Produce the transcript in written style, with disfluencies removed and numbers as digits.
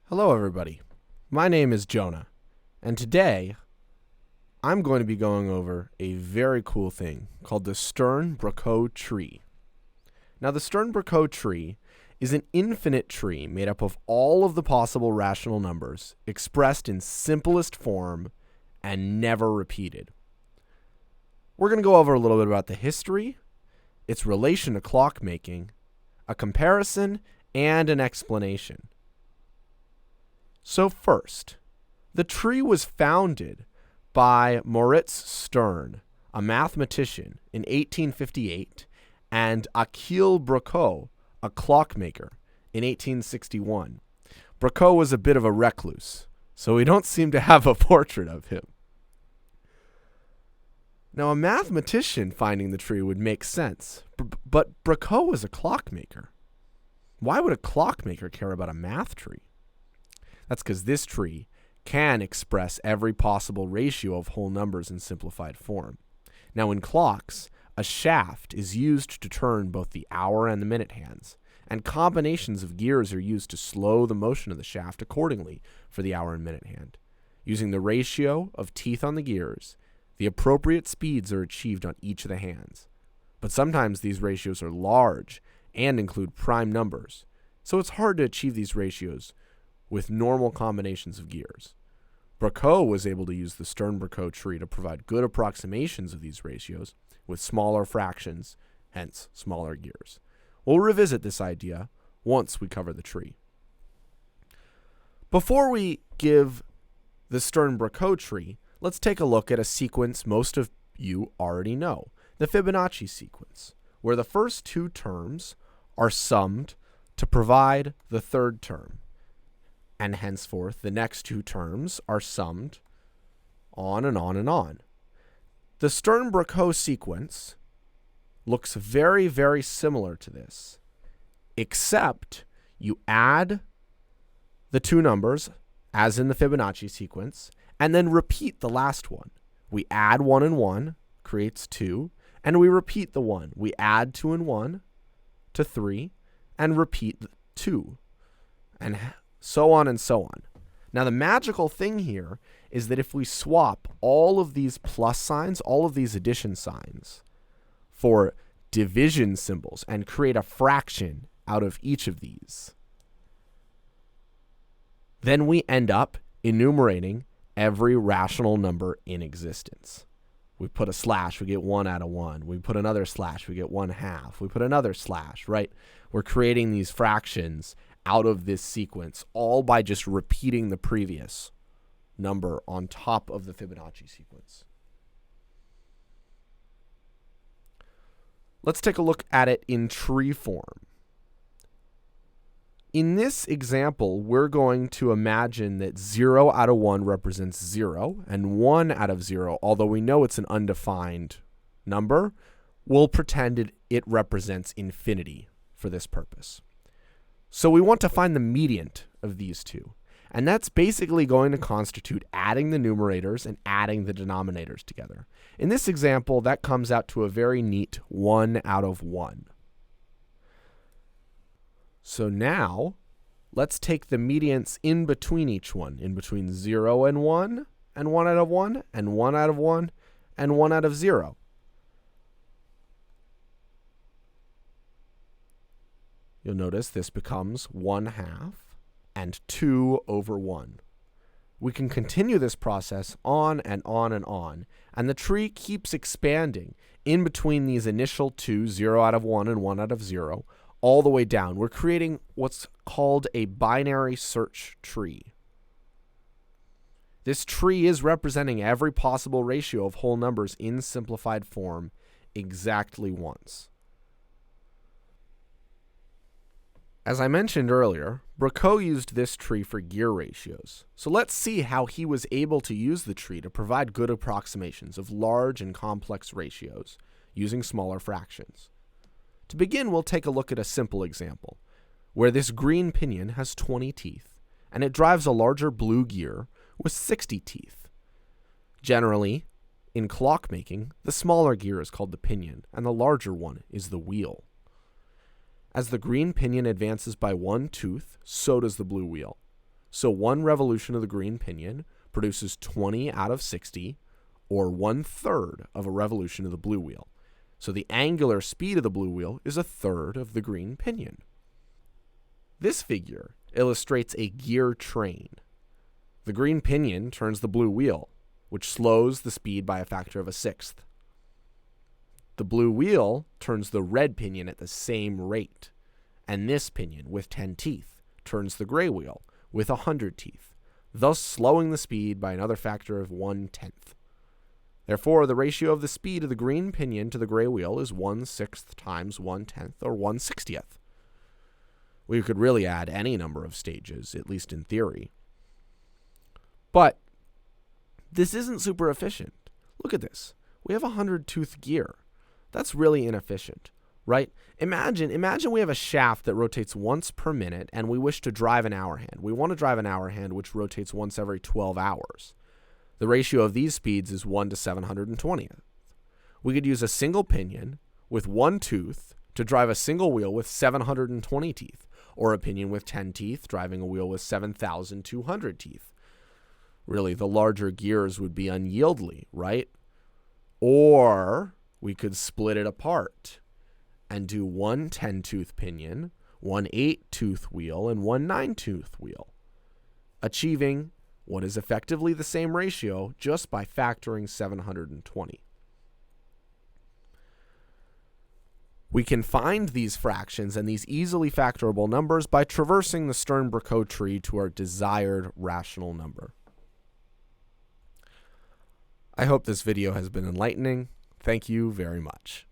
Hello, everybody. My name is Jonah, and today I'm going to be going over a very cool thing called the Stern-Brocot Tree. Now, the Stern-Brocot Tree is an infinite tree made up of all of the possible rational numbers expressed in simplest form and never repeated. We're going to go over a little bit about the history, its relation to clockmaking, a comparison, and an explanation. So first, the tree was founded by Moritz Stern, a mathematician, in 1858, and Achille Brocot, a clockmaker, in 1861. Brocot was a bit of a recluse, so we don't seem to have a portrait of him. Now, a mathematician finding the tree would make sense, but Brocot was a clockmaker. Why would a clockmaker care about a math tree? That's because this tree can express every possible ratio of whole numbers in simplified form. Now, in clocks, a shaft is used to turn both the hour and the minute hands, and combinations of gears are used to slow the motion of the shaft accordingly for the hour and minute hand. Using the ratio of teeth on the gears, the appropriate speeds are achieved on each of the hands. But sometimes these ratios are large and include prime numbers, so it's hard to achieve these ratios with normal combinations of gears. Brocot was able to use the Stern-Brocot tree to provide good approximations of these ratios with smaller fractions, hence smaller gears. We'll revisit this idea once we cover the tree. Before we give the Stern-Brocot tree, let's take a look at a sequence most of you already know, the Fibonacci sequence, where the first two terms are summed to provide the third term. And henceforth, the next two terms are summed on and on and on. The Stern-Brocot sequence looks very, very similar to this, except you add the two numbers, as in the Fibonacci sequence, and then repeat the last one. We add 1 and 1, creates 2, and we repeat the 1. We add 2 and 1 to 3, and repeat 2, and so on and so on. Now, the magical thing here is that if we swap all of these plus signs, all of these addition signs, for division symbols and create a fraction out of each of these, then we end up enumerating every rational number in existence. We put a slash, we get 1 out of 1. We put another slash, we get 1/2. We put another slash, right? We're creating these fractions out of this sequence, all by just repeating the previous number on top of the Fibonacci sequence. Let's take a look at it in tree form. In this example, we're going to imagine that 0 out of 1 represents 0, and 1 out of 0, although we know it's an undefined number, we'll pretend it represents infinity for this purpose. So we want to find the median of these two, and that's basically going to constitute adding the numerators and adding the denominators together. In this example, that comes out to a very neat 1 out of 1. So now, let's take the medians in between each one, in between 0 and 1, and 1 out of 1, and 1 out of 1, and 1 out of 0. You'll notice this becomes 1/2 and 2 over 1. We can continue this process on and on and on, and the tree keeps expanding in between these initial two, 0 out of 1 and 1 out of 0, all the way down. We're creating what's called a binary search tree. This tree is representing every possible ratio of whole numbers in simplified form exactly once. As I mentioned earlier, Brocot used this tree for gear ratios. So let's see how he was able to use the tree to provide good approximations of large and complex ratios using smaller fractions. To begin, we'll take a look at a simple example, where this green pinion has 20 teeth, and it drives a larger blue gear with 60 teeth. Generally, in clockmaking, the smaller gear is called the pinion, and the larger one is the wheel. As the green pinion advances by one tooth, so does the blue wheel. So one revolution of the green pinion produces 20 out of 60, or 1/3 of a revolution of the blue wheel. So the angular speed of the blue wheel is 1/3 of the green pinion. This figure illustrates a gear train. The green pinion turns the blue wheel, which slows the speed by a factor of 1/6. The blue wheel turns the red pinion at the same rate, and this pinion, with 10 teeth, turns the gray wheel with 100 teeth, thus slowing the speed by another factor of 1/10. Therefore, the ratio of the speed of the green pinion to the gray wheel is 1/6 times 1/10, or 1/60th. We could really add any number of stages, at least in theory. But this isn't super efficient. Look at this. We have a 100-tooth gear. That's really inefficient, right? Imagine we have a shaft that rotates once per minute and we wish to drive an hour hand. We want to drive an hour hand which rotates once every 12 hours. The ratio of these speeds is 1 to 720. We could use a single pinion with 1 tooth to drive a single wheel with 720 teeth, or a pinion with 10 teeth driving a wheel with 7,200 teeth. Really, the larger gears would be unyieldy, right? Or we could split it apart and do 1 10-tooth pinion, 1 8-tooth wheel, and 1 9-tooth wheel, achieving what is effectively the same ratio just by factoring 720. We can find these fractions and these easily factorable numbers by traversing the Stern-Brocot tree to our desired rational number. I hope this video has been enlightening. Thank you very much.